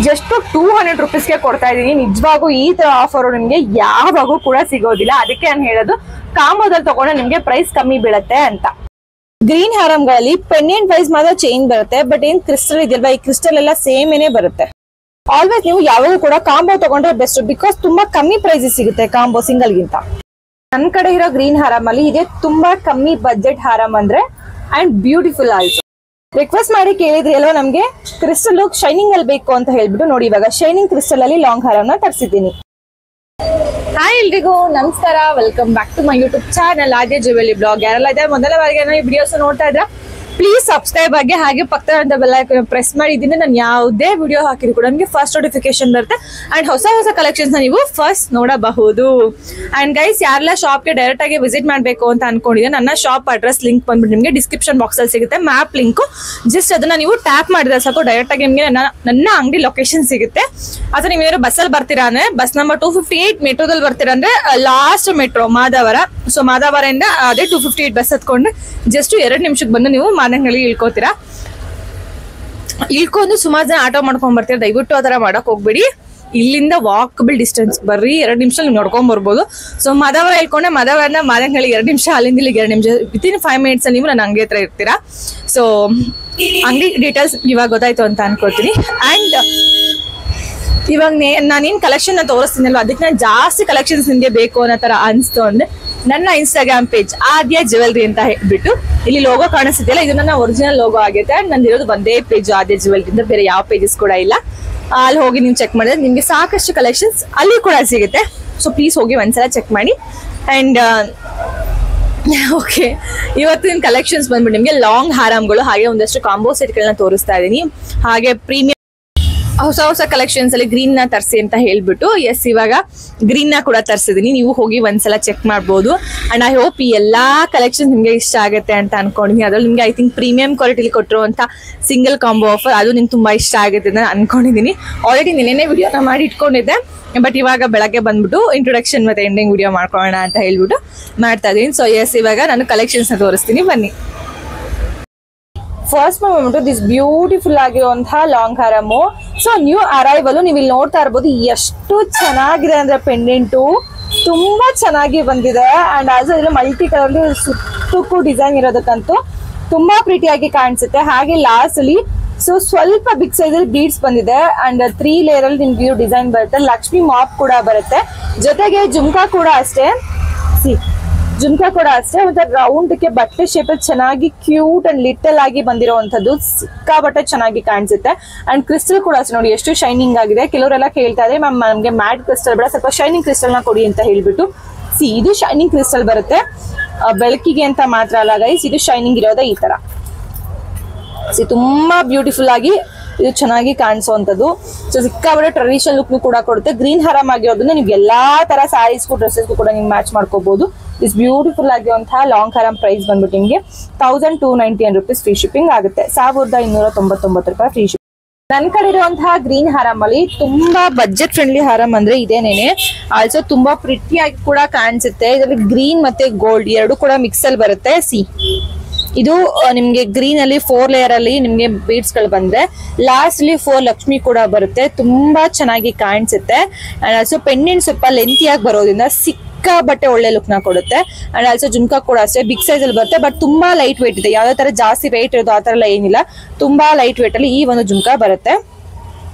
Just 200 ರುಪೀಸ್ಗೆ ಕೊಡ್ತಾ ಇದೀನಿ. ನಿಜವಾಗೂ ಈ ತರ ಆಫರ್ ನಿಮ್ಗೆ ಯಾವಾಗೂ ಕೂಡ ಸಿಗೋದಿಲ್ಲ. ಅದಕ್ಕೆ ನಾನು ಹೇಳೋದು ಕಾಂಬೋದಲ್ಲಿ ತಗೊಂಡ್ರೆ ನಿಮ್ಗೆ ಪ್ರೈಸ್ ಕಮ್ಮಿ ಬೀಳುತ್ತೆ ಅಂತ. ಗ್ರೀನ್ ಹಾರಮ್ಗಳಲ್ಲಿ ಪೆಂಡೆಂಟ್ ವೈಸ್ ಮಾತ್ರ ಚೇಂಜ್ ಬರುತ್ತೆ, ಬಟ್ ಏನ್ ಕ್ರಿಸ್ಟಲ್ ಇದೆಯಲ್ವಾ, ಈ ಕ್ರಿಸ್ಟಲ್ ಎಲ್ಲ ಸೇಮ್ ಏನೇ ಬರುತ್ತೆ. ಆಲ್ವೇಸ್ ನೀವು ಯಾವಾಗೂ ಕೂಡ ಕಾಂಬೋ ತಗೊಂಡ್ರೆ ಬೆಸ್ಟ್, ಬಿಕಾಸ್ ತುಂಬಾ ಕಮ್ಮಿ ಪ್ರೈಸ್ ಸಿಗುತ್ತೆ ಕಾಂಬೋ ಸಿಂಗಲ್ ಗಿಂತ. ನನ್ ಕಡೆ ಇರೋ ಗ್ರೀನ್ ಹಾರಮ್ ಅಲ್ಲಿ ಇದೆ ತುಂಬಾ ಕಮ್ಮಿ ಬಜೆಟ್ ಹಾರಮ್ ಅಂದ್ರೆ ಅಂಡ್ ಬ್ಯೂಟಿಫುಲ್ ಆಲ್ಸೋ. ರಿಕ್ವೆಸ್ಟ್ ಮಾಡಿ ಕೇಳಿದ್ರಿ ಅಲ್ವಾ ನಮ್ಗೆ ಕ್ರಿಸ್ಟಲ್ ಶೈನಿಂಗ್ ಅಲ್ಲಿ ಬೇಕು ಅಂತ ಹೇಳ್ಬಿಟ್ಟು, ನೋಡಿ ಇವಾಗ ಶೈನಿಂಗ್ ಕ್ರಿಸ್ಟಲ್ ಅಲ್ಲಿ ಲಾಂಗ್ ಹಾರಮ್ನ ತರಿಸಿದ್ದೀನಿ. ಹಾಯ್ ಎಲ್ರಿಗೂ ನಮಸ್ಕಾರ, welcome back to my YouTube channel Aadya jewellery blog. ಯಾರೆಲ್ಲ ಇದೆ ಮೊದಲ ಬಾರಿಗೆ ಈ ವಿಡಿಯೋಸ್ ನೋಡ್ತಾ ಇದ್ರ ಪ್ಲೀಸ್ ಸಬ್ಸ್ಕ್ರೈಬ್ ಆಗಿ, ಹಾಗೆ ಪಕ್ಕದ ಬೆಲ್ ಐಕಾನ್ ಪ್ರೆಸ್ ಮಾಡಿದ್ದೀನಿ. ನಾನು ಯಾವುದೇ ವಿಡಿಯೋ ಹಾಕಿದ್ರು ಕೂಡ ನನಗೆ ಫಸ್ಟ್ ನೋಟಿಫಿಕೇಶನ್ ಬರುತ್ತೆ ಅಂಡ್ ಹೊಸ ಹೊಸ ಕಲೆಕ್ಷನ್ಸ್ ನೀವು ಫಸ್ಟ್ ನೋಡಬಹುದು. ಅಂಡ್ ಗೈಸ್, ಯಾರೆಲ್ಲ ಶಾಪ್ಗೆ ಡೈರೆಕ್ಟ್ ಆಗಿ ವಿಸಿಟ್ ಮಾಡಬೇಕು ಅಂತ ಅನ್ಕೊಂಡಿದ್ರೆ ನನ್ನ ಶಾಪ್ ಅಡ್ರೆಸ್ ಲಿಂಕ್ ಬಂದ್ಬಿಟ್ಟು ನಿಮಗೆ ಡಿಸ್ಕ್ರಿಪ್ಷನ್ ಬಾಕ್ಸ್ ಅಲ್ಲಿ ಸಿಗುತ್ತೆ. ಮ್ಯಾಪ್ ಲಿಂಕ್ ಜಸ್ಟ್ ಅದನ್ನ ನೀವು ಟ್ಯಾಪ್ ಮಾಡಿದ್ರೆ ಸಾಕು ಡೈರೆಕ್ಟ್ ಆಗಿ ನಿಮಗೆ ನನ್ನ ಅಂಗಡಿ ಲೊಕೇಶನ್ ಸಿಗುತ್ತೆ. ಅಥವಾ ನೀವೇನಾದ್ರು ಬಸ್ಸಲ್ಲಿ ಬರ್ತೀರಾ ಅಂದ್ರೆ ಬಸ್ ನಂಬರ್ 258 ಮೆಟ್ರೋದಲ್ಲಿ ಬರ್ತೀರಾ ಅಂದ್ರೆ ಲಾಸ್ಟ್ ಮೆಟ್ರೋ ಮಾದಾವರ. ಸೊ ಮಾದಾವರದಿಂದ ಅದೇ 258 ಬಸ್ ಹತ್ಕೊಂಡು ಜಸ್ಟ್ 2 ನಿಮಿಷಕ್ಕೆ ಬಂದು ನೀವು ಮಾದನಹಳ್ಳಿ ಇಳ್ಕೋತೀರಾ. ಇಳ್ಕೊಂಡು ಸುಮಾರು ಜನ ಆಟೋ ಮಾಡ್ಕೊಂಡ್ ಬರ್ತೀರಾ, ದಯವಿಟ್ಟು ಆ ತರ ಮಾಡಕ್ ಹೋಗ್ಬೇಡಿ. ಇಲ್ಲಿಂದ ವಾಕಬಲ್ ಡಿಸ್ಟೆನ್ಸ್, ಬರ್ರಿ 2 ನಿಮಿಷ ನೀವು ನೋಡ್ಕೊಂಡ್ ಬರ್ಬೋದು. ಸೊ ಮಾದಾವರ ಇಳ್ಕೊಂಡೆ ಮಾದಾವರದಿಂದ ಮಾದನಹಳ್ಳಿ 2 ನಿಮಿಷ, ಅಲ್ಲಿಂದ ಇಲ್ಲಿಗೆ 2 ನಿಮಿಷ, ವಿತಿನ್ 5 ಮಿನಿಟ್ಸ್ ನೀವು ನನ್ನ ಅಂಗಡಿ ಹತ್ರ ಇರ್ತೀರಾ. ಸೊ ಅಂಗಡಿ ಡೀಟೇಲ್ಸ್ ಇವಾಗ ಗೊತ್ತಾಯ್ತು ಅಂತ ಅನ್ಕೋತೀನಿ. ಅಂಡ್ ಇವಾಗ ನಾನೇನ್ ಕಲೆಕ್ಷನ್ ತೋರಿಸ್ತೀನಲ್ವ, ಅದಕ್ಕೆ ನಾನು ಜಾಸ್ತಿ ಕಲೆಕ್ಷನ್ಸ್ ನಿಮ್ಗೆ ಬೇಕು ಅನ್ನೋ ತರ ಅನ್ಸ್ತು ಅಂದ್ರೆ ನನ್ನ ಇನ್ಸ್ಟಾಗ್ರಾಮ್ ಪೇಜ್ ಆದ್ಯ ಜ್ಯುವೆಲರಿ ಅಂತ ಹೇಳ್ಬಿಟ್ಟು ಇಲ್ಲಿ ಲೋಗೋ ಕಾಣಿಸ್ತಿದೆಯಲ್ಲ, ಇದು ನನ್ನ ಒರಿಜಿನಲ್ ಲೋಗೋ ಆಗಿದೆ. ಅಂಡ್ ನಂದಿರೋದು ಒಂದೇ ಪೇಜ್ ಆದ್ಯ ಜ್ಯುವೆಲರಿ ಇಂದ, ಬೇರೆ ಯಾವ ಪೇಜಸ್ ಕೂಡ ಇಲ್ಲ. ಅಲ್ಲಿ ಹೋಗಿ ನೀವು ಚೆಕ್ ಮಾಡಿದ್ರೆ ನಿಮ್ಗೆ ಸಾಕಷ್ಟು ಕಲೆಕ್ಷನ್ಸ್ ಅಲ್ಲಿ ಕೂಡ ಸಿಗುತ್ತೆ. ಸೊ ಪ್ಲೀಸ್ ಹೋಗಿ ಒಂದ್ಸಲ ಚೆಕ್ ಮಾಡಿ. ಅಂಡ್ ಓಕೆ, ಇವತ್ತು ನಿಮ್ ಕಲೆಕ್ಷನ್ಸ್ ಬಂದ್ಬಿಟ್ಟು ನಿಮ್ಗೆ ಲಾಂಗ್ ಹಾರಮ್ಗಳು ಹಾಗೆ ಒಂದಷ್ಟು ಕಾಂಬೋ ಸೆಟ್ಗಳನ್ನ ತೋರಿಸ್ತಾ ಇದೀನಿ. ಹಾಗೆ ಪ್ರೀಮಿಯಂ ಹೊಸ ಹೊಸ ಕಲೆಕ್ಷನ್ಸ್ ಅಲ್ಲಿ ಗ್ರೀನ್ ನ ತರಿಸಿ ಅಂತ ಹೇಳ್ಬಿಟ್ಟು, ಎಸ್ ಇವಾಗ ಗ್ರೀನ್ ನ ಕೂಡ ತರಿಸಿದೀನಿ. ನೀವು ಹೋಗಿ ಒಂದ್ಸಲ ಚೆಕ್ ಮಾಡ್ಬೋದು. ಅಂಡ್ ಐ ಹೋಪ್ ಈ ಎಲ್ಲಾ ಕಲೆಕ್ಷನ್ ನಿಮ್ಗೆ ಇಷ್ಟ ಆಗುತ್ತೆ ಅಂತ ಅನ್ಕೊಂಡಿದ್ದೀನಿ. ಅದ್ರಲ್ಲಿ ನಿಮ್ಗೆ ಐ ಥಿಂಕ್ ಪ್ರೀಮಿಯಂ ಕ್ವಾಲಿಟಿಲಿ ಕೊಟ್ಟಿರುವಂತ ಸಿಂಗಲ್ ಕಾಂಬೋ ಆಫರ್ ಅದು ನಿಮ್ಗೆ ತುಂಬಾ ಇಷ್ಟ ಆಗುತ್ತೆ ಅಂತ ಅನ್ಕೊಂಡಿದ್ದೀನಿ. ಆಲ್ರೆಡಿ ನಿನ್ನೆ ವಿಡಿಯೋನ ಮಾಡಿ ಇಟ್ಕೊಂಡಿದ್ದೆ, ಬಟ್ ಇವಾಗ ಬೆಳಗ್ಗೆ ಬಂದ್ಬಿಟ್ಟು ಇಂಟ್ರೊಡಕ್ಷನ್ ಮತ್ತೆ ಎಂಡಿಂಗ್ ವಿಡಿಯೋ ಮಾಡ್ಕೊಳ್ಳೋಣ ಅಂತ ಹೇಳ್ಬಿಟ್ಟು ಮಾಡ್ತಾ ಇದೀನಿ. ಸೊ ಎಸ್ ಇವಾಗ ನಾನು ಕಲೆಕ್ಷನ್ಸ್ ನ ತೋರಿಸ್ತೀನಿ, ಬನ್ನಿ. ಫಸ್ಟ್ ಬಂದ್ಬಿಟ್ಟು ದಿಸ್ ಬ್ಯೂಟಿಫುಲ್ ಆಗಿರುವಂತಹ ಲಾಂಗ್ ಹಾರಮು. ಸೊ ನ್ಯೂ ಅರೈವಲ್, ನೀವು ಇಲ್ಲಿ ನೋಡ್ತಾ ಇರ್ಬೋದು ಎಷ್ಟು ಚೆನ್ನಾಗಿದೆ ಅಂದ್ರೆ ಪೆಂಡೆಂಟು ತುಂಬಾ ಚೆನ್ನಾಗಿ ಬಂದಿದೆ. ಅಂಡ್ ಆಲ್ಸೋ ಇಲ್ಲಿ ಮಲ್ಟಿ ಕಲರ್ ಸುತ್ತಕ್ಕೂ ಡಿಸೈನ್ ಇರೋದಕ್ಕಂತೂ ತುಂಬಾ ಪ್ರೀಟಿಯಾಗಿ ಕಾಣಿಸುತ್ತೆ. ಹಾಗೆ ಲಾಸ್ಟ್ ಅಲ್ಲಿ ಸೊ ಸ್ವಲ್ಪ ಬಿಗ್ ಸೈಜ್ ಅಲ್ಲಿ ಬೀಡ್ಸ್ ಬಂದಿದೆ. ಅಂಡ್ 3 ಲೇಯರ್ ಅಲ್ಲಿ ನಿಮ್ಗೆ ಡಿಸೈನ್ ಬರುತ್ತೆ. ಲಕ್ಷ್ಮಿ ಮಾಪ್ ಕೂಡ ಬರುತ್ತೆ, ಜೊತೆಗೆ ಜುಮ್ಕಾ ಕೂಡ ಅಷ್ಟೇ. ಜುಮ್ಕಾ ಕೂಡ ಅಷ್ಟೇ ಮತ್ತೆ ರೌಂಡ್ ಗೆ ಬಟ್ಟೆ ಶೇಪ್ ಚೆನ್ನಾಗಿ ಕ್ಯೂಟ್ ಅಂಡ್ ಲಿಟಲ್ ಆಗಿ ಬಂದಿರುವಂತದ್ದು, ಸಿಕ್ಕಾಬಟ್ಟೆ ಚೆನ್ನಾಗಿ ಕಾಣಿಸುತ್ತೆ. ಅಂಡ್ ಕ್ರಿಸ್ಟಲ್ ಕೂಡ ಅಷ್ಟೇ, ನೋಡಿ ಎಷ್ಟು ಶೈನಿಂಗ್ ಆಗಿದೆ. ಕೆಲವರೆಲ್ಲ ಕೇಳ್ತಾ ಇದ್ರೆ ಮ್ಯಾಮ್ ನಮ್ಗೆ ಮ್ಯಾಟ್ ಕ್ರಿಸ್ಟಲ್ ಬೇಡ, ಸ್ವಲ್ಪ ಶೈನಿಂಗ್ ಕ್ರಿಸ್ಟಲ್ ನ ಕೊಡಿ ಅಂತ ಹೇಳ್ಬಿಟ್ಟು. ಇದು ಶೈನಿಂಗ್ ಕ್ರಿಸ್ಟಲ್ ಬರುತ್ತೆ, ಬೆಳಕಿಗೆ ಅಂತ ಮಾತ್ರ ಅಲ್ಲ ಗೈಸ್, ಇದು ಶೈನಿಂಗ್ ಇರೋದೇ ಈ ತರ. ತುಂಬಾ ಬ್ಯೂಟಿಫುಲ್ ಆಗಿ ಇದು ಚೆನ್ನಾಗಿ ಕಾಣಿಸುವಂತದ್ದು. ಸೊ ಸಿಕ್ಕಾಬಟ್ಟೆ ಟ್ರೆಡಿಷನಲ್ ಲುಕ್ ಕೂಡ ಕೊಡುತ್ತೆ. ಗ್ರೀನ್ ಹಾರಮ್ ಆಗಿರೋದ್ರಿಂದ ನೀವು ಎಲ್ಲಾ ತರ ಸ್ಯಾರೀಸ್ಗೂ ಡ್ರೆಸ್ಸಸ್ಗೂ ಕೂಡ ನೀವು ಮ್ಯಾಚ್ ಮಾಡ್ಕೋಬಹುದು. ಇಸ್ ಬ್ಯೂಟಿಫುಲ್ ಆಗಿರುವಂತಹ ಲಾಂಗ್ ಹಾರಮ್ ಪ್ರೈಸ್ ಬಂದ್ಬಿಟ್ಟು ನಿಮಗೆ 1299 ರುಪೀಸ್ ಫ್ರೀ ಶಿಪ್ಪಿಂಗ್ ಆಗುತ್ತೆ. 1299 ರೂಪಾಯಿ ಫ್ರೀ ಶಿಪ್ಪಿಂಗ್. ನನ್ ಕಡೆ ಇರುವಂತಹ ಗ್ರೀನ್ ಹಾರಮ್ ಅಲ್ಲಿ ತುಂಬಾ ಬಜೆಟ್ ಫ್ರೆಂಡ್ಲಿ ಹಾರಮ್ ಅಂದ್ರೆ ಇದೇನೇನೆ. ಆಲ್ಸೋ ತುಂಬಾ ಪ್ರಿಟಿಯಾಗಿ ಕೂಡ ಕಾಣಿಸುತ್ತೆ. ಇದರಲ್ಲಿ ಗ್ರೀನ್ ಮತ್ತೆ ಗೋಲ್ಡ್ 2 ಕೂಡ ಮಿಕ್ಸ್ ಅಲ್ಲಿ ಬರುತ್ತೆ. ಇದು ನಿಮ್ಗೆ ಗ್ರೀನ್ ಅಲ್ಲಿ 4 ಲೇಯರ್ ಅಲ್ಲಿ ನಿಮ್ಗೆ ಬೀಡ್ಸ್ ಗಳು ಬಂದ್ರೆ ಲಾಸ್ಟ್ ಅಲ್ಲಿ 4 ಲಕ್ಷ್ಮಿ ಕೂಡ ಬರುತ್ತೆ. ತುಂಬಾ ಚೆನ್ನಾಗಿ ಕಾಣಿಸುತ್ತೆ. ಅಂಡ್ ಆಲ್ಸೋ ಪೆಂಡೆಂಟ್ ಸ್ವಲ್ಪ ಲೆಂತಿಯಾಗಿ ಬರೋದ್ರಿಂದ ಸಿಕ್ಕಾಬಟ್ಟೆ ಒಳ್ಳೆ ಲುಕ್ ನ ಕೊಡುತ್ತೆ. ಅಂಡ್ ಆಲ್ಸೋ ಜುಮ್ಕಾ ಕೂಡ ಅಷ್ಟೇ ಬಿಗ್ ಸೈಜ್ ಅಲ್ಲಿ ಬರುತ್ತೆ, ಬಟ್ ತುಂಬಾ ಲೈಟ್ ವೇಟ್ ಇದೆ. ಯಾವ್ದೇ ತರ ಜಾಸ್ತಿ ವೇಟ್ ಇರೋದು ಆ ತರ ಎಲ್ಲ ಏನಿಲ್ಲ, ತುಂಬಾ ಲೈಟ್ ವೇಟ್ ಅಲ್ಲಿ ಈ ಒಂದು ಜುಮ್ಕಾ ಬರುತ್ತೆ.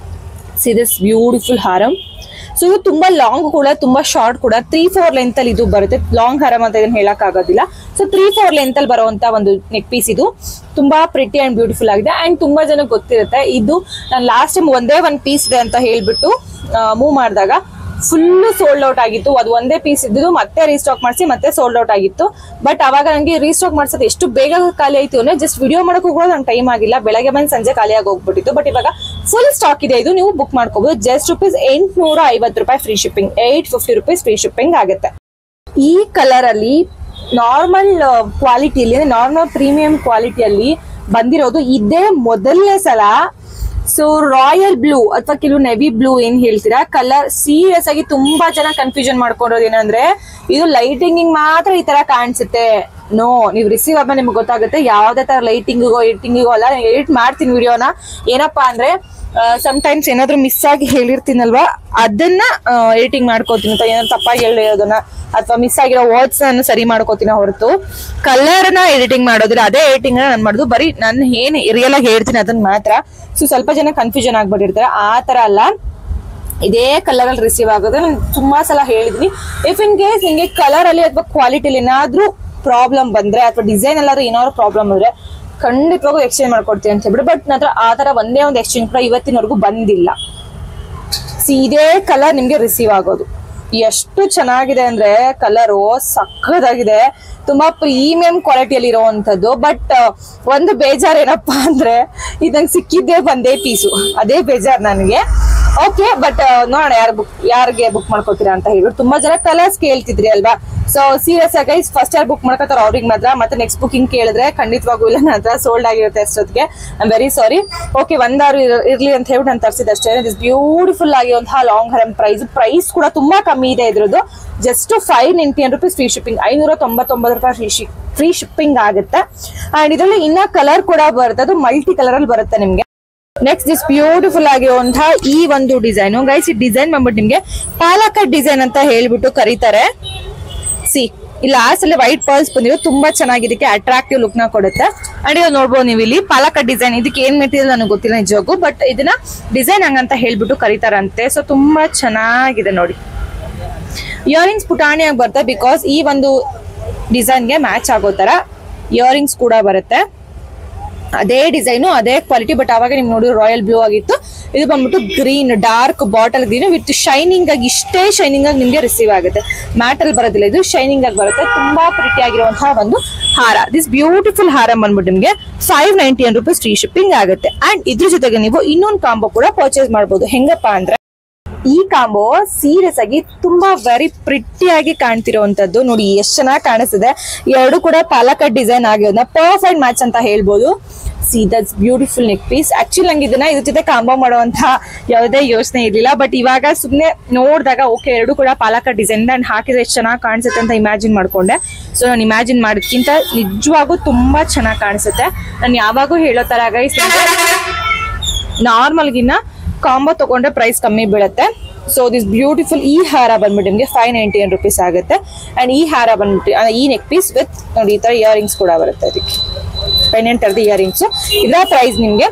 This beautiful ಹಾರಮ್. ಸೊ ಇದು ತುಂಬಾ ಲಾಂಗ್ ಕೂಡ ತುಂಬಾ ಶಾರ್ಟ್ ಕೂಡ 3-4 ಲೆಂತ್ ಅಲ್ಲಿ ಇದು ಬರುತ್ತೆ. ಲಾಂಗ್ ಹಾರಮ್ ಅಂತ ಇದನ್ನ ಹೇಳಕ್ ಆಗೋದಿಲ್ಲ. ಸೊ 3-4 ಲೆಂತ್ ಅಲ್ಲಿ ಬರುವಂತ ಒಂದು ನೆಕ್ ಪೀಸ್. ಇದು ತುಂಬಾ ಪ್ರಿಟಿ ಅಂಡ್ ಬ್ಯೂಟಿಫುಲ್ ಆಗಿದೆ. ಅಂಡ್ ತುಂಬಾ ಜನ ಗೊತ್ತಿರುತ್ತೆ ಇದು ನಾನು ಲಾಸ್ಟ್ ಟೈಮ್ ಒಂದೇ ಒಂದು ಪೀಸ್ ಇದೆ ಅಂತ ಹೇಳ್ಬಿಟ್ಟು ಮೂವ್ ಮಾಡಿದಾಗ ಫುಲ್ ಸೋಲ್ಡ್ ಔಟ್ ಆಗಿತ್ತು. ಅದು ಒಂದೇ ಪೀಸ್ ಇದ್ದು ಮತ್ತೆ ರೀಸ್ಟಾಕ್ ಮಾಡಿಸಿ ಮತ್ತೆ ಸೋಲ್ಡ್ ಔಟ್ ಆಗಿತ್ತು. ಬಟ್ ಅವಾಗ ನಂಗೆ ರೀಸ್ಟಾಕ್ ಮಾಡ್ಸೋದು ಎಷ್ಟು ಬೇಗ ಖಾಲಿ ಆಯ್ತು ಅಂದ್ರೆ ಜಸ್ಟ್ ವಿಡಿಯೋ ಮಾಡಕ್ ಹೋಗೋದು ನಂಗೆ ಟೈಮ್ ಆಗಿಲ್ಲ, ಬೆಳಗ್ಗೆ ಬಂದು ಸಂಜೆ ಖಾಲಿ ಆಗಿ ಹೋಗ್ಬಿಟ್ಟಿತ್ತು. ಬಟ್ ಇವಾಗ ಫುಲ್ ಸ್ಟಾಕ್ ಇದೆ, ಇದು ನೀವು ಬುಕ್ ಮಾಡ್ಕೋಬಹುದು. Just ₹850 free shipping, 850 rupees free shipping ಆಗುತ್ತೆ. ಈ ಕಲರ್ ಅಲ್ಲಿ ನಾರ್ಮಲ್ ಕ್ವಾಲಿಟಿಯಲ್ಲಿ, ನಾರ್ಮಲ್ ಪ್ರೀಮಿಯಂ ಕ್ವಾಲಿಟಿಯಲ್ಲಿ ಬಂದಿರೋದು ಇದೇ ಮೊದಲನೇ ಸಲ. ಸೊ ರಾಯಲ್ ಬ್ಲೂ ಅಥವಾ ಕೆಲವು ನೆವಿ ಬ್ಲೂ ಏನ್ ಹೇಳ್ತೀರಾ ಕಲರ್, ಸೀರಿಯಸ್ ಆಗಿ ತುಂಬಾ ಜನ ಕನ್ಫ್ಯೂಷನ್ ಮಾಡ್ಕೊಂಡಿರೋದು ಏನಂದ್ರೆ ಇದು ಲೈಟಿಂಗ್ ಮಾತ್ರ ಈ ತರ ಕಾಣಿಸುತ್ತೆ. ನೋ, ನೀವು ರಿಸೀವ್ ಆದ್ಮೇಲೆ ನಿಮ್ಗೆ ಗೊತ್ತಾಗುತ್ತೆ ಯಾವ್ದೇ ತರ ಲೈಟಿಂಗಿಗೋ ಎಡಿಟಿಂಗಿಗೋ ಅಲ್ಲ. ನಾನು ಎಡಿಟ್ ಮಾಡ್ತೀನಿ ವಿಡಿಯೋನ. ಏನಪ್ಪಾ ಅಂದ್ರೆ ಟೈಮ್ಸ್ ಏನಾದ್ರು ಮಿಸ್ ಆಗಿ ಹೇಳಿರ್ತೀನಲ್ವಾ ಅದನ್ನ ಎಡಿಟಿಂಗ್ ಮಾಡ್ಕೋತೀನಿ ಅಂತ, ಏನಾದ್ರು ತಪ್ಪಾಗಿ ಹೇಳೋದನ್ನ ಅಥವಾ ಮಿಸ್ ಆಗಿರೋ ವರ್ಡ್ಸ್ ನಾನು ಸರಿ ಮಾಡ್ಕೋತೀನಿ ಹೊರತು ಕಲರ್ ನ ಎಡಿಟಿಂಗ್ ಮಾಡೋದಿಲ್ಲ. ಅದೇ ಎಡಿಟಿಂಗ್ ನಾನು ಮಾಡೋದು, ಬರೀ ನಾನು ಏನ್ ರಿಯಲ್ ಆಗಿ ಹೇಳ್ತೀನಿ ಅದನ್ನ ಮಾತ್ರ. ಸೊ ಸ್ವಲ್ಪ ಜನ ಕನ್ಫ್ಯೂಷನ್ ಆಗ್ಬಿಟ್ಟಿರ್ತಾರೆ, ಆ ತರ ಅಲ್ಲ. ಇದೇ ಕಲರ್ ಅಲ್ಲಿ ರಿಸೀವ್ ಆಗೋದು ನಾನು ತುಂಬಾ ಸಲ ಹೇಳಿದ್ನಿ. ಇಫ್ ಇನ್ ಕೇಸ್ ನಿಂಗೆ ಕಲರ್ ಅಲ್ಲಿ ಅಥವಾ ಕ್ವಾಲಿಟಿಲಿ ಏನಾದ್ರೂ ಪ್ರಾಬ್ಲಮ್ ಬಂದ್ರೆ ಅಥವಾ ಡಿಸೈನ್ ಎಲ್ಲಾದ್ರೂ ಏನಾದ್ರು ಪ್ರಾಬ್ಲಮ್ ಅಂದ್ರೆ ಖಂಡಿತವಾಗೂ ಎಕ್ಸ್ಚೇಂಜ್ ಮಾಡ್ಕೊಡ್ತೀನಿ ಅಂತ ಹೇಳ್ಬಿಟ್ಟು, ಬಟ್ ನಂತರ ಆ ತರ ಒಂದೇ ಒಂದು ಎಕ್ಸ್ಚೇಂಜ್ ಕೂಡ ಇವತ್ತಿನವರೆಗೂ ಬಂದಿಲ್ಲ. ಇದೇ ಕಲರ್ ನಿಮ್ಗೆ ರಿಸೀವ್ ಆಗೋದು. ಎಷ್ಟು ಚೆನ್ನಾಗಿದೆ ಅಂದ್ರೆ ಕಲರು ಸಕ್ಕದಾಗಿದೆ, ತುಂಬಾ ಪ್ರೀಮಿಯಂ ಕ್ವಾಲಿಟಿಯಲ್ಲಿ ಇರುವಂತದ್ದು. ಬಟ್ ಒಂದು ಬೇಜಾರ್ ಏನಪ್ಪಾ ಅಂದ್ರೆ ಇದಂಗೆ ಸಿಕ್ಕಿದ್ದೇ ಒಂದೇ ಪೀಸು, ಅದೇ ಬೇಜಾರ್ ನನಗೆ. ಓಕೆ, ಬಟ್ ನೋಡೋಣ ಯಾರಿಗೆ ಬುಕ್ ಮಾಡ್ಕೋತೀರಾ ಅಂತ ಹೇಳ್ಬಿಟ್ಟು. ತುಂಬಾ ಜನ ಕಲರ್ಸ್ ಕೇಳ್ತಿದ್ರಿ ಅಲ್ವಾ. ಸೊ ಸೀರಿಯಸ್ ಆಗಿ ಫಸ್ಟ್ ಯಾರು ಬುಕ್ ಮಾಡ್ಕೋತಾರ ಅವ್ರಿಗೆ ಮಾತ್ರ, ಮತ್ತೆ ನೆಕ್ಸ್ಟ್ ಬುಕಿಂಗ್ ಕೇಳಿದ್ರೆ ಖಂಡಿತವಾಗೂ ಇಲ್ಲ, ನನ್ನ ಹತ್ರ ಸೋಲ್ಡ್ ಆಗಿರುತ್ತೆ ಅಷ್ಟೊತ್ತಿಗೆ. I am very sorry. Okay, ಒಂದಾರು ಇರ್ಲಿ ಅಂತ ಹೇಳ್ಬಿಟ್ಟು ನಾನು ತರಿಸಿದಷ್ಟೇ. ದಿಸ್ ಬ್ಯೂಟಿಫುಲ್ ಆಗಿರುವಂತಹ ಲಾಂಗ್ ಹರಂ ಪ್ರೈಸ್ ಕೂಡ ತುಂಬಾ ಕಮ್ಮಿ ಇದೆ ಇದ್ರದ್ದು. ಜಸ್ಟ್ 591 rupees ಫ್ರೀ ಶಿಪ್ಪಿಂಗ್, 599 ರೂಪಾಯಿ ಫ್ರೀ ಶಿಪ್ಪಿಂಗ್ ಆಗುತ್ತೆ. ಅಂಡ್ ಇದರಲ್ಲಿ ಇನ್ನ ಕಲರ್ ಕೂಡ ಬರುತ್ತೆ, ಅದು ಮಲ್ಟಿ ಕಲರ್ ಅಲ್ಲಿ ಬರುತ್ತೆ ನಿಮ್ಗೆ. ನೆಕ್ಸ್ಟ್ ದಿಸ್ ಬ್ಯೂಟಿಫುಲ್ ಆಗಿರುವಂತಹ ಈ ಒಂದು ಡಿಸೈನ್ ಗೈಸ್, ಈ ಡಿಸೈನ್ ಬಂದ್ಬಿಟ್ಟು ನಿಮ್ಗೆ ಪಾಲಕಟ್ ಡಿಸೈನ್ ಅಂತ ಹೇಳ್ಬಿಟ್ಟು ಕರೀತಾರೆ. ಇಲ್ಲಿ ಲಾಸ್ಟ್ ಅಲ್ಲಿ ವೈಟ್ ಪರ್ಲ್ಸ್ ಬಂದಿರೋ ತುಂಬಾ ಚೆನ್ನಾಗಿದ್ದಕ್ಕೆ ಅಟ್ರಾಕ್ಟಿವ್ ಲುಕ್ ನ ಕೊಡುತ್ತೆ. ಅಂಡ್ ಇದು ನೋಡ್ಬೋದು ನೀವು ಇಲ್ಲಿ ಪಾಲಕಟ್ ಡಿಸೈನ್. ಇದಕ್ಕೆ ಏನ್ ಮೆಟೀರಿಯಲ್ ನನಗೆ ಗೊತ್ತಿಲ್ಲ ನಿಜವಾಗೂ, ಬಟ್ ಇದನ್ನ ಡಿಸೈನ್ ಹಂಗಂತ ಹೇಳ್ಬಿಟ್ಟು ಕರೀತಾರಂತೆ. ಸೊ ತುಂಬಾ ಚೆನ್ನಾಗಿದೆ ನೋಡಿ. ಇಯರಿಂಗ್ಸ್ ಪುಟಾಣಿಯಾಗಿ ಬರುತ್ತೆ, ಬಿಕಾಸ್ ಈ ಒಂದು ಡಿಸೈನ್ಗೆ ಮ್ಯಾಚ್ ಆಗೋ ತರ ಇಯರಿಂಗ್ಸ್ ಕೂಡ ಬರುತ್ತೆ. ಅದೇ ಡಿಸೈನು ಅದೇ ಕ್ವಾಲಿಟಿ, ಬಟ್ ಅವಾಗ ನಿಮ್ಗೆ ನೋಡಿ ರಾಯಲ್ ಬ್ಲೂ ಆಗಿತ್ತು. ಇದು ಬಂದ್ಬಿಟ್ಟು green, dark bottle green with shining ಆಗಿ, ಇಷ್ಟೇ ಶೈನಿಂಗ್ ಆಗಿ ನಿಮ್ಗೆ ರಿಸೀವ್ ಆಗುತ್ತೆ. ಮ್ಯಾಟಲ್ ಬರೋದಿಲ್ಲ, ಇದು ಶೈನಿಂಗ್ ಆಗಿ ಬರುತ್ತೆ. ತುಂಬಾ ಪ್ರಿಟಿ ಆಗಿರುವಂತಹ ಒಂದು ಹಾರ. ದಿಸ್ ಬ್ಯೂಟಿಫುಲ್ ಹಾರ ಬಂದ್ಬಿಟ್ಟು ನಿಮ್ಗೆ 591 rupees ಫ್ರೀ ಶಿಪ್ಪಿಂಗ್ ಆಗುತ್ತೆ. ಅಂಡ್ ಇದ್ರ ಜೊತೆಗೆ ನೀವು ಇನ್ನೊಂದು ಕಾಂಬೋ ಕೂಡ ಪರ್ಚೇಸ್ ಮಾಡಬಹುದು. ಹೆಂಗಪ್ಪ ಅಂದ್ರೆ ಈ ಕಾಂಬೋ ಸೀರಿಯಸ್ ಆಗಿ ತುಂಬಾ ವೆರಿ ಪ್ರಿಟಿ ಆಗಿ ಕಾಣ್ತಿರೋಂಥದ್ದು. ನೋಡಿ ಎಷ್ಟು ಚೆನ್ನಾಗಿ ಕಾಣಿಸ್ತಿದೆ. ಎರಡು ಕೂಡ ಪಾಲಕಟ್ ಡಿಸೈನ್ ಆಗಿರೋದನ್ನ ಪರ್ಫೆಕ್ಟ್ ಮ್ಯಾಚ್ ಅಂತ ಹೇಳ್ಬೋದು. See that's beautiful neck piece. Actually ನಂಗೆ ಇದನ್ನ ಇದ್ರ ಜೊತೆ ಕಾಂಬೋ ಮಾಡುವಂತಹ ಯಾವುದೇ ಯೋಚನೆ ಇರ್ಲಿಲ್ಲ, ಬಟ್ ಇವಾಗ ಸುಮ್ನೆ ನೋಡಿದಾಗ ಓಕೆ ಎರಡು ಕೂಡ ಪಾಲಕಟ್ ಡಿಸೈನ್ ಅಂಡ್ ಹಾಕಿದ್ರೆ ಎಷ್ಟು ಚೆನ್ನಾಗಿ ಕಾಣಿಸುತ್ತೆ ಅಂತ ಇಮ್ಯಾಜಿನ್ ಮಾಡ್ಕೊಂಡೆ. ಸೊ ನಾನು ಇಮ್ಯಾಜಿನ್ ಮಾಡೋದಕ್ಕಿಂತ ನಿಜವಾಗೂ ತುಂಬಾ ಚೆನ್ನಾಗಿ ಕಾಣಿಸುತ್ತೆ. ನಾನು ಯಾವಾಗೂ ಹೇಳೋ ತರ ಗೈಸ್, ನಾರ್ಮಲ್ಗಿನ್ನ ಕಾಂಬೋ ತಗೊಂಡ್ರೆ ಪ್ರೈಸ್ ಕಮ್ಮಿ ಬೀಳುತ್ತೆ. ಸೊ ದಿಸ್ ಬ್ಯೂಟಿಫುಲ್ ಈ ಹಾರ ಬಂದ್ಬಿಟ್ಟು ನಿಮಗೆ 591 rupees ಆಗುತ್ತೆ. ಅಂಡ್ ಈ ಹಾರ ಬಂದ್ಬಿಟ್ಟು ಈ ನೆಕ್ ಪೀಸ್ ವಿತ್ ನೋಡಿ ಈ ತರ ಇಯರಿಂಗ್ಸ್ ಕೂಡ ಬರುತ್ತೆ. ಅದಕ್ಕೆ ಪೆಂಡೆಂಟ್ ತರದ ಇಯರಿಂಗ್ಸ್. ಇದರ ಪ್ರೈಸ್ ನಿಮ್ಗೆ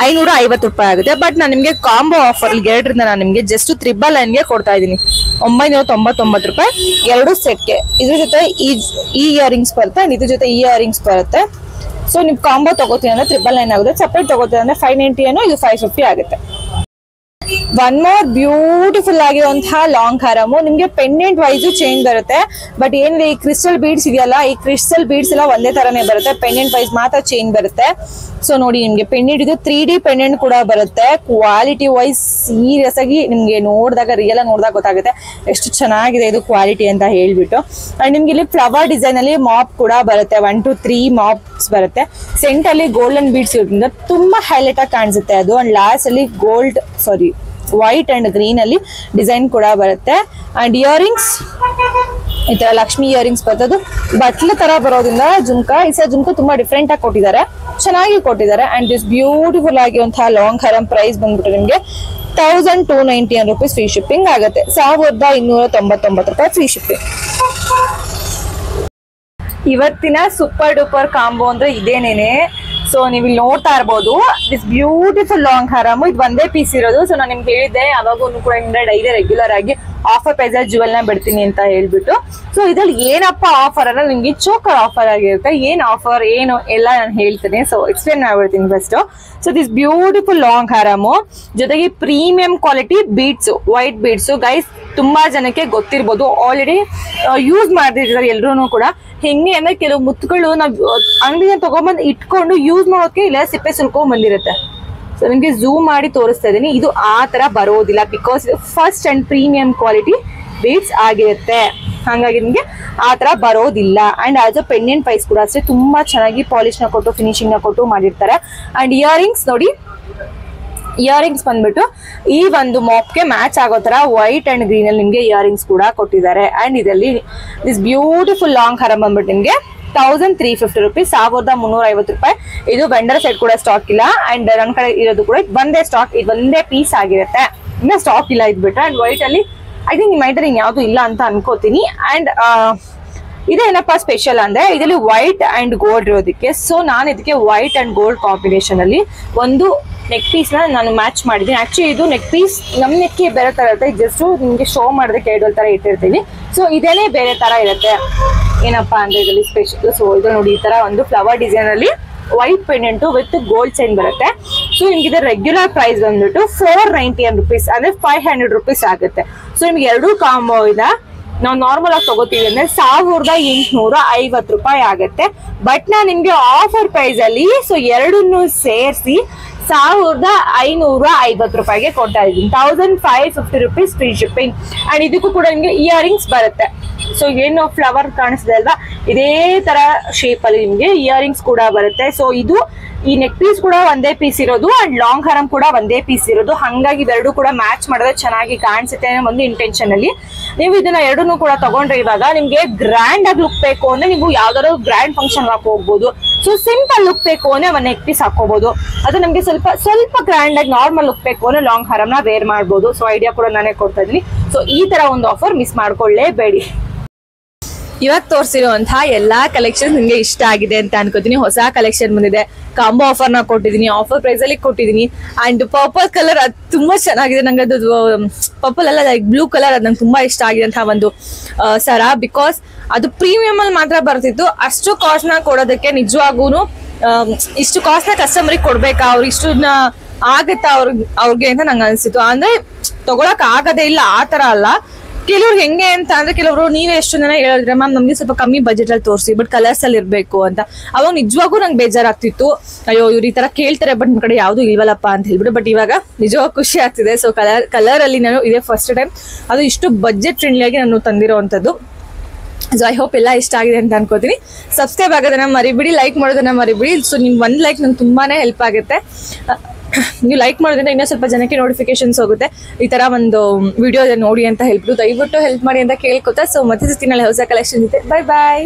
550 ರೂಪಾಯಿ ಆಗುತ್ತೆ. ಬಟ್ ನಾನು ನಿಮ್ಗೆ ಕಾಂಬೋ ಆಫರ್ ಎರಡರಿಂದ ನಾನು ನಿಮ್ಗೆ ಜಸ್ಟ್ 999ಗೆ ಕೊಡ್ತಾ ಇದ್ದೀನಿ. 999 ರೂಪಾಯಿ ಎರಡು ಸೆಟ್ಗೆ. ಇದ್ರ ಜೊತೆ ಈ ಇಯರಿಂಗ್ಸ್ ಬರುತ್ತೆ, ಇದ್ರ ಜೊತೆ ಈ ಇಯರಿಂಗ್ಸ್ ಬರುತ್ತೆ. ಸೊ ನೀವು ಕಾಂಬೋ ತಗೋತೀನಿ ಅಂದ್ರೆ 999 ಆಗುತ್ತೆ. ಸಪ್ರೇಟ್ ತಗೋತೀನಿ ಅಂದ್ರೆ 590 ಏನೋ, ಇದು 550 ಆಗುತ್ತೆ. ಒನ್ ಮೋರ್ ಬ್ಯೂಟಿಫುಲ್ ಆಗಿರುವಂತಹ ಲಾಂಗ್ ಹಾರಮು. ನಿಮ್ಗೆ ಪೆಂಡೆಂಟ್ ವೈಸ್ ಚೇಂಜ್ ಬರುತ್ತೆ, ಬಟ್ ಏನಿದೆ ಈ ಕ್ರಿಸ್ಟಲ್ ಬೀಡ್ಸ್ ಇದೆಯಲ್ಲ, ಈ ಕ್ರಿಸ್ಟಲ್ ಬೀಡ್ಸ್ ಎಲ್ಲ ಒಂದೇ ತರನೇ ಬರುತ್ತೆ. ಪೆಂಡೆಂಟ್ ವೈಸ್ ಮಾತ್ರ ಚೇಂಜ್ ಬರುತ್ತೆ. ಸೊ ನೋಡಿ ನಿಮ್ಗೆ ಪೆಂಡೆಂಟ್ ಇದು 3D ಪೆಂಡೆಂಟ್ ಕೂಡ ಬರುತ್ತೆ. ಕ್ವಾಲಿಟಿ ವೈಸ್ ಸೀರಿಯಸ್ ಆಗಿ ನಿಮ್ಗೆ ನೋಡಿದಾಗ ರಿಯಲ್ ಆಗಿ ನೋಡಿದಾಗ ಗೊತ್ತಾಗುತ್ತೆ ಎಷ್ಟು ಚೆನ್ನಾಗಿದೆ ಇದು ಕ್ವಾಲಿಟಿ ಅಂತ ಹೇಳ್ಬಿಟ್ಟು. ಅಂಡ್ ನಿಮ್ಗೆ ಇಲ್ಲಿ ಫ್ಲವರ್ ಡಿಸೈನ್ ಅಲ್ಲಿ ಮಾಪ್ ಕೂಡ ಬರುತ್ತೆ. 1 to 3 ಮಾಪ್ಸ್ ಬರುತ್ತೆ. ಸೆಂಟ್ ಅಲ್ಲಿ ಗೋಲ್ಡನ್ ಬೀಡ್ಸ್ ಇರೋದ್ರಿಂದ ತುಂಬಾ ಹೈಲೈಟ್ ಆಗಿ ಕಾಣಿಸುತ್ತೆ ಅದು. ಅಂಡ್ ಲಾಸ್ಟ್ ಅಲ್ಲಿ ವೈಟ್ ಅಂಡ್ ಗ್ರೀನ್ ಅಲ್ಲಿ ಡಿಸೈನ್ ಕೂಡ ಬರುತ್ತೆ. ಅಂಡ್ ಇಯರಿಂಗ್ಸ್ ಈ ತರ ಲಕ್ಷ್ಮಿ ಇಯರಿಂಗ್ಸ್ ಬರ್ತದ್ದು ಬಟ್ಲ ತರ ಬರೋದ್ರಿಂದ ಜುಮ್ಕಾ, ಈ ಸಲ ಜುಮ್ಕಾ ತುಂಬಾ ಡಿಫ್ರೆಂಟ್ ಆಗಿ ಕೊಟ್ಟಿದ್ದಾರೆ, ಚೆನ್ನಾಗಿ ಕೊಟ್ಟಿದ್ದಾರೆ. ಅಂಡ್ ದಿಸ್ ಬ್ಯೂಟಿಫುಲ್ ಆಗಿರುವಂತಹ ಲಾಂಗ್ ಹಾರಂ ಪ್ರೈಸ್ ಬಂದ್ಬಿಟ್ಟು ನಿಮ್ಗೆ 1291 rupees ಫ್ರೀ ಶಿಪ್ಪಿಂಗ್ ಆಗುತ್ತೆ. 1299 ರೂಪಾಯಿ ಫ್ರೀ ಶಿಪ್ಪಿಂಗ್. ಇವತ್ತಿನ ಸೂಪರ್ ಡೂಪರ್ ಕಾಂಬೋ ಅಂದ್ರೆ ಇದೇನೇನೆ. ಸೊ ನೀವು ಇಲ್ಲಿ ನೋಡ್ತಾ ಇರ್ಬೋದು ದಿಸ್ ಬ್ಯೂಟಿಫುಲ್ ಲಾಂಗ್ ಹಾರಮ್. ಇದು ಒಂದೇ ಪೀಸ್ ಇರೋದು. ಸೊ ನಾನು ನಿಮ್ಗೆ ಹೇಳಿದ್ದೆ ಯಾವಾಗೂ ಕೂಡ ಡೈಲಿ ರೆಗ್ಯುಲರ್ ಆಗಿ ಆಫರ್ ಪ್ರೈಸ್ ಜುವೆಲ್ ನ ಬಿಡ್ತೀನಿ ಅಂತ ಹೇಳ್ಬಿಟ್ಟು. ಸೊ ಇದ್ರಲ್ಲಿ ಏನಪ್ಪಾ ಆಫರ್ ಅಂದ್ರೆ ನಿಮ್ಗೆ ಚೋಕರ್ ಆಫರ್ ಆಗಿರುತ್ತೆ. ಏನ್ ಆಫರ್ ಏನು ಎಲ್ಲ ನಾನು ಹೇಳ್ತೀನಿ. ಸೊ ಎಕ್ಸ್ಪ್ಲೇನ್ ಮಾಡ್ಬಿಡ್ತೀನಿ first. So this beautiful long ಹಾರಮು ಜೊತೆಗೆ premium quality beads, white beads. Guys ತುಂಬಾ ಜನಕ್ಕೆ ಗೊತ್ತಿರ್ಬೋದು, ಆಲ್ರೆಡಿ ಯೂಸ್ ಮಾಡ್ತಿರ್ತಾರೆ ಎಲ್ರು ಕೂಡ. ಹೆಂಗೆ ಅಂದ್ರೆ ಕೆಲವು ಮುತ್ತುಗಳು ನಾವು ಅಂಗಡಿನ ತಗೊಂಡ್ಬಂದು ಇಟ್ಕೊಂಡು ಯೂಸ್ ಮಾಡೋಕೆ ಇಲ್ಲ ಸಿಪ್ಪೆ ಸುಲ್ಕೊಂಡ್ ಬಂದಿರುತ್ತೆ. ಸೊ ನಿಮ್ಗೆ ಝೂಮ್ ಮಾಡಿ ತೋರಿಸ್ತಾ ಇದೀನಿ. ಇದು ಆ ತರ ಬರೋದಿಲ್ಲ, ಬಿಕಾಸ್ ಇದು first and premium quality beads ಆಗಿರುತ್ತೆ. ಹಾಗಾಗಿ ನಿಮ್ಗೆ ಆ ತರ ಬರೋದಿಲ್ಲ. And as a pendant price ಕೂಡ ಅಷ್ಟೇ ತುಂಬಾ ಚೆನ್ನಾಗಿ ಪಾಲಿಶ್ ನ ಕೊಟ್ಟು ಫಿನಿಶಿಂಗ್ ನ ಕೊಟ್ಟು ಮಾಡಿರ್ತಾರೆ. ಅಂಡ್ ಇಯರಿಂಗ್ಸ್ ನೋಡಿ, ಇಯರಿಂಗ್ಸ್ ಬಂದ್ಬಿಟ್ಟು ಈ ಒಂದು ಮಾಪ್ಗೆ ಮ್ಯಾಚ್ ಆಗೋ ತರ ವೈಟ್ ಅಂಡ್ ಗ್ರೀನ್ ಅಲ್ಲಿ ನಿಮ್ಗೆ ಇಯರಿಂಗ್ಸ್ ಕೂಡ ಕೊಟ್ಟಿದ್ದಾರೆ. ಅಂಡ್ ಇದರಲ್ಲಿ ದಿಸ್ ಬ್ಯೂಟಿಫುಲ್ ಲಾಂಗ್ ಹಾರಂ ಬಂದ್ಬಿಟ್ಟು ನಿಮ್ಗೆ 1350 rupees, 1350 ರೂಪಾಯಿ. ಇದು ವೆಂಡರ್ ಸೈಡ್ ಕೂಡ ಸ್ಟಾಕ್ ಇಲ್ಲ. ಅಂಡ್ ನನ್ನ ಕಡೆ ಇರೋದು ಕೂಡ ಒಂದೇ ಸ್ಟಾಕ್, ಇದು ಒಂದೇ ಪೀಸ್ ಆಗಿರುತ್ತೆ, ಇನ್ನ ಸ್ಟಾಕ್ ಇಲ್ಲ ಇದು ಬಿಟ್ರೆ. ಅಂಡ್ ವೈಟ್ ಅಲ್ಲಿ ಐ ಥಿಂಕ್ ನಿಮ್ಮ ಐಟರ್ ಯಾವ್ದು ಇಲ್ಲ ಅಂತ ಅನ್ಕೋತೀನಿ. ಅಂಡ್ ಇದೇನಪ್ಪ ಸ್ಪೆಷಲ್ ಅಂದ್ರೆ ಇದರಲ್ಲಿ ವೈಟ್ ಅಂಡ್ ಗೋಲ್ಡ್ ಇರೋದಕ್ಕೆ, ಸೊ ನಾನು ಇದಕ್ಕೆ ವೈಟ್ ಅಂಡ್ ಗೋಲ್ಡ್ ಕಾಂಬಿನೇಷನ್ ಅಲ್ಲಿ ಒಂದು ನೆಕ್ ಪೀಸ್ ನ ನಾನು ಮ್ಯಾಚ್ ಮಾಡಿದ್ದೀನಿ. ಆಕ್ಚುಲಿ ಇದು ನೆಕ್ ಪೀಸ್ ನಮ್ ನೆಕ್ಗೆ ಬೇರೆ ತರ ಇರುತ್ತೆ, ಜಸ್ಟ್ ನಿಮ್ಗೆ ಶೋ ಮಾಡೋದಕ್ಕೆ ಎರಡು ತರ ಇಟ್ಟಿರ್ತೀವಿ. ಸೊ ಇದೇನೇ ಬೇರೆ ತರ ಇರುತ್ತೆ. ಏನಪ್ಪಾ ಅಂದ್ರೆ ಇದರಲ್ಲಿ ಸ್ಪೆಷಲ್, ಸೊ ಇದು ನೋಡಿ ಈ ತರ ಒಂದು ಫ್ಲವರ್ ಡಿಸೈನ್ ಅಲ್ಲಿ white pendant with gold chain ಬರುತ್ತೆ. ಸೊ ನಿಮ್ಗೆ ಇದರ ರೆಗ್ಯುಲರ್ ಪ್ರೈಸ್ ಬಂದ್ಬಿಟ್ಟು 491 rupees ಅಂದ್ರೆ 500 rupees ಆಗುತ್ತೆ. ಸೊ ನಿಮ್ಗೆ ಎರಡು ಕಾಂಬೋ ಇದೆ. ನಾವು ನಾರ್ಮಲ್ ಆಗಿ ತಗೋತೀವಿ ಅಂದ್ರೆ 1850 ರೂಪಾಯಿ ಆಗುತ್ತೆ. ಬಟ್ ನಾನು ನಿಮ್ಗೆ ಆಫರ್ ಪ್ರೈಸ್ ಅಲ್ಲಿ ಸೊ ಎರಡನ್ನು ಸೇರಿಸಿ 1550 ರೂಪಾಯಿಗೆ ಕೊಡ್ತಾ ಇದ್ದೀನಿ. 1550 rupees ಫ್ರೀ ಶಿಪ್ಪಿಂಗ್. ಅಂಡ್ ಇದಕ್ಕೂ ಕೂಡ ನಿಮ್ಗೆ ಇಯರಿಂಗ್ಸ್ ಬರುತ್ತೆ. ಸೊ ಏನು ಫ್ಲವರ್ ಕಾಣಿಸ್ತಿದೆ ಅಲ್ವಾ, ಇದೇ ತರ ಶೇಪ್ ಅಲ್ಲಿ ನಿಮ್ಗೆ ಇಯರಿಂಗ್ಸ್ ಕೂಡ ಬರುತ್ತೆ. ಸೊ ಇದು ಈ ನೆಕ್ ಪೀಸ್ ಕೂಡ ಒಂದೇ ಪೀಸ್ ಇರೋದು ಅಂಡ್ ಲಾಂಗ್ ಹಾರಂ ಕೂಡ ಒಂದೇ ಪೀಸ್ ಇರೋದು, ಹಂಗಾಗಿ ಇವೆರಡು ಕೂಡ ಮ್ಯಾಚ್ ಮಾಡಿದ್ರೆ ಚೆನ್ನಾಗಿ ಕಾಣಿಸುತ್ತೆ ಅನ್ನೋ ಒಂದು ಇಂಟೆನ್ಷನ್ ಅಲ್ಲಿ ನೀವು ಇದನ್ನ ಎರಡನ್ನೂ ಕೂಡ ತಗೊಂಡ್ರೆ ಇವಾಗ ನಿಮ್ಗೆ ಗ್ರ್ಯಾಂಡ್ ಆಗಿ ಲುಕ್ ಬೇಕು ಅಂದ್ರೆ ನೀವು ಯಾವ್ದಾದ್ರು ಗ್ರ್ಯಾಂಡ್ ಫಂಕ್ಷನ್ ಹಾಕೋಬಹುದು. ಸೊ ಸಿಂಪಲ್ ಲುಕ್ ಬೇಕು ಅಂದ್ರೆ ಒಂದು ನೆಕ್ ಪೀಸ್ ಹಾಕೋಬಹುದು. ಅದು ನಮ್ಗೆ ಸ್ವಲ್ಪ ಗ್ರ್ಯಾಂಡ್ ಆಗಿ ನಾರ್ಮಲ್ ಲುಕ್ ಬೇಕು ಅಂದ್ರೆ ಲಾಂಗ್ ಹಾರಂ ನ ವೇರ್ ಮಾಡಬಹುದು. ಸೊ ಐಡಿಯಾ ಕೂಡ ನಾನೇ ಕೊಡ್ತಾ ಇದೀನಿ. ಸೊ ಈ ತರ ಒಂದು ಆಫರ್ ಮಿಸ್ ಮಾಡ್ಕೊಳ್ಳೇಬೇಡಿ. ಇವಾಗ ತೋರಿಸಿರುವಂತಹ ಎಲ್ಲಾ ಕಲೆಕ್ಷನ್ ನಿಮ್ಗೆ ಇಷ್ಟ ಆಗಿದೆ ಅಂತ ಅನ್ಕೋತೀನಿ. ಹೊಸ ಕಲೆಕ್ಷನ್ ಬಂದಿದೆ, ಕಾಂಬೋ ಆಫರ್ ನ ಕೊಟ್ಟಿದ್ದೀನಿ, ಆಫರ್ ಪ್ರೈಸ್ ಅಲ್ಲಿ ಕೊಟ್ಟಿದ್ದೀನಿ. ಅಂಡ್ ಪರ್ಪಲ್ ಕಲರ್ ಅದು ತುಂಬಾ ಚೆನ್ನಾಗಿದೆ. ನಂಗೆ ಅದು ಪರ್ಪಲ್ ಅಲ್ಲ, ಲೈಕ್ ಬ್ಲೂ ಕಲರ್ ಅದು ನಂಗೆ ತುಂಬಾ ಇಷ್ಟ ಆಗಿದೆ ಅಂತ ಒಂದು ಸರ. ಬಿಕಾಸ್ ಅದು ಪ್ರೀಮಿಯಂ ಅಲ್ಲಿ ಮಾತ್ರ ಬರ್ತಿತ್ತು. ಅಷ್ಟು ಕಾಸ್ಟ್ ನ ಕೊಡೋದಕ್ಕೆ ನಿಜವಾಗೂನು ಇಷ್ಟು ಕಾಸ್ಟ್ ನ ಕಸ್ಟಮರಿಗೆ ಕೊಡ್ಬೇಕಾ, ಅವ್ರು ಇಷ್ಟನ್ನ ಆಗತ್ತಾ ಅವ್ರಿಗೆ ಅಂತ ನಂಗೆ ಅನ್ಸಿತ್ತು. ಅಂದ್ರೆ ತಗೊಳಕ್ ಆಗದೇ ಇಲ್ಲ ಆ ತರ ಅಲ್ಲ. ಕೆಲವ್ರು ಹೆಂಗೆ ಅಂತ ಅಂದ್ರೆ ಕೆಲವರು ನೀವೇ ಎಷ್ಟು ಜನ ಹೇಳಿದ್ರೆ ಮ್ಯಾಮ್ ನಮ್ಗೆ ಸ್ವಲ್ಪ ಕಮ್ಮಿ ಬಜೆಟ್ ಅಲ್ಲಿ ತೋರಿಸಿ ಬಟ್ ಕಲರ್ಸ್ ಅಲ್ಲಿ ಇರ್ಬೇಕು ಅಂತ. ಅವಾಗ ನಿಜವಾಗೂ ನಂಗೆ ಬೇಜಾರಾಗ್ತಿತ್ತು, ಅಯ್ಯೋ ಇವ್ರು ಈ ತರ ಕೇಳ್ತಾರೆ ಬಟ್ ನಮ್ ಕಡೆ ಯಾವ್ದು ಇಲ್ವಲ್ಲಪ್ಪ ಅಂತ ಹೇಳ್ಬಿಟ್ಟು. ಬಟ್ ಇವಾಗ ನಿಜವಾಗ ಖುಷಿ ಆಗ್ತಿದೆ. ಸೊ ಕಲರ್ ಅಲ್ಲಿ ನಾನು ಇದೇ ಫಸ್ಟ್ ಟೈಮ್ ಅದು ಇಷ್ಟು ಬಜೆಟ್ ಫ್ರೆಂಡ್ಲಿ ಆಗಿ ನಾನು ತಂದಿರೋವಂಥದ್ದು. ಸೊ ಐ ಹೋಪ್ ಎಲ್ಲ ಇಷ್ಟ ಆಗಿದೆ ಅಂತ ಅನ್ಕೋತೀನಿ. ಸಬ್ಸ್ಕ್ರೈಬ್ ಆಗೋದನ್ನ ಮರಿಬಿಡಿ, ಲೈಕ್ ಮಾಡೋದನ್ನ ಮರಿಬಿಡಿ. ಸೊ ನಿಮ್ ಒಂದ್ ಲೈಕ್ ನಂಗೆ ತುಂಬಾನೇ ಹೆಲ್ಪ್ ಆಗುತ್ತೆ. ನೀವು ಲೈಕ್ ಮಾಡೋದ್ರಿಂದ ಇನ್ನೂ ಸ್ವಲ್ಪ ಜನಕ್ಕೆ ನೋಟಿಫಿಕೇಶನ್ಸ್ ಹೋಗುತ್ತೆ, ಈ ತರ ಒಂದು ವಿಡಿಯೋ ನೋಡಿ ಅಂತ ಹೇಳ್ಬಿಟ್ಟು ದಯವಿಟ್ಟು ಹೆಲ್ಪ್ ಮಾಡಿ ಅಂತ ಕೇಳ್ಕೊತಾ. ಸೊ ಮತ್ತೆ ಸಿಗ್ತೀನಿ ಹೊಸ ಕಲೆಕ್ಷನ್ ಜೊತೆ. ಬೈ ಬಾಯ್.